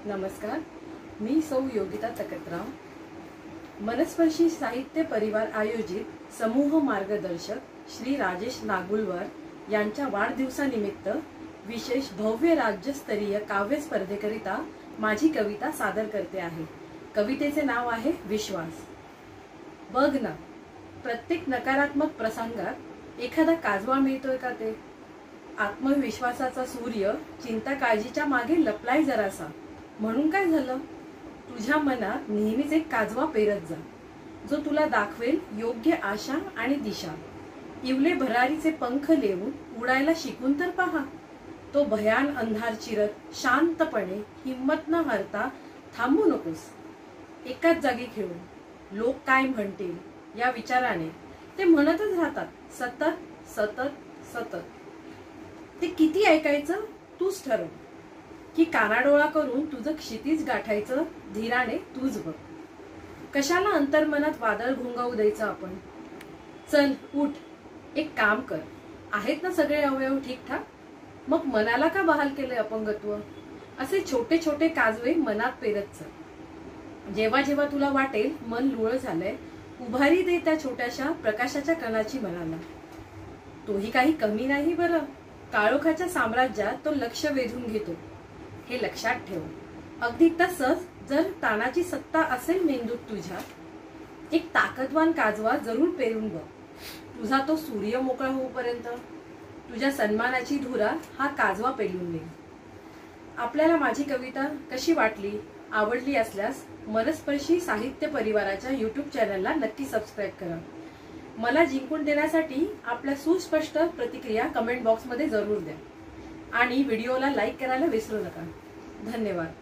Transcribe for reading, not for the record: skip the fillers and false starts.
नमस्कार, मी सौ योगिता तकतराव। मनस्पर्शी साहित्य परिवार आयोजित समूह मार्गदर्शक श्री राजेश नागुलवार यांच्या वाढदिवसानिमित्त विशेष भव्य राज्यस्तरीय काव्य स्पर्धेकरिता माझी कविता सादर करते आहे। कवितेचे नाव आहे विश्वास। बघ ना, प्रत्येक नकारात्मक प्रसंगात एखादा काजवा मिळतोय का ते? आत्मविश्वासाचा सूर्य चिंता काळजीच्या मागे लपलाय जरासा। म्हणून काय झालं? तुझ्या मनात नेहमीच एक काजवा पेरत जा, जो तुला दाखवेल योग्य आशा आणि दिशा। इवले भरारीचे पंख लेवून उडायला शिकून तर पहा। तो भयान अंधार चिरत शांतपणे हिम्मत न हरता थांबू नकोस। एकाच जागी खेळून लोक काय म्हणतील या विचाराने ते म्हणतच राहतात सतत सतत सतत। ते किती ऐकायचं तूच ठरव, की कानाडोळा करून तुझं क्षितिज गाठायचं धीराने तूच बघ। कशाला अंतर्मनात वादळ घुंगावू द्यायचं आपण? चल उठ, एक काम कर, आहेत ना सगळे अवयव ठीकठाक? मग मनाला का बहाल केलंय अपंगत्व? असे छोटे छोटे काजवे मनात पेरत चल। जेव्हा जेव्हा तुला वाटेल मन लुळ झालंय, उभारी दे त्या छोट्याशा प्रकाशाच्या कणाची मनाला। तोही काही कमी नाही बरं, काळोखाच्या साम्राज्यात तो लक्ष वेधून घेतो, हे लक्षात ठेव। अगदी तसंच जर तानाची सत्ता असेल मेंदूत तुझ्या, एक ताकदवान काजवा जरूर पेरून बघ। तुझा तो सूर्य मोकळा होईपर्यंत तुझ्या सन्मानाची धुरा हा काजवा पेलून दे। आपल्याला माझी कविता कशी वाटली? आवडली असल्यास मनस्पर्शी साहित्य परिवाराच्या YouTube चॅनलला नक्की सबस्क्राईब करा। मला जिंकून देण्यासाठी आपल्या सुस्पष्ट प्रतिक्रिया कमेंट बॉक्समध्ये जरूर द्या आणि व्हिडिओला लाईक करायला विसरू नका। धन्यवाद।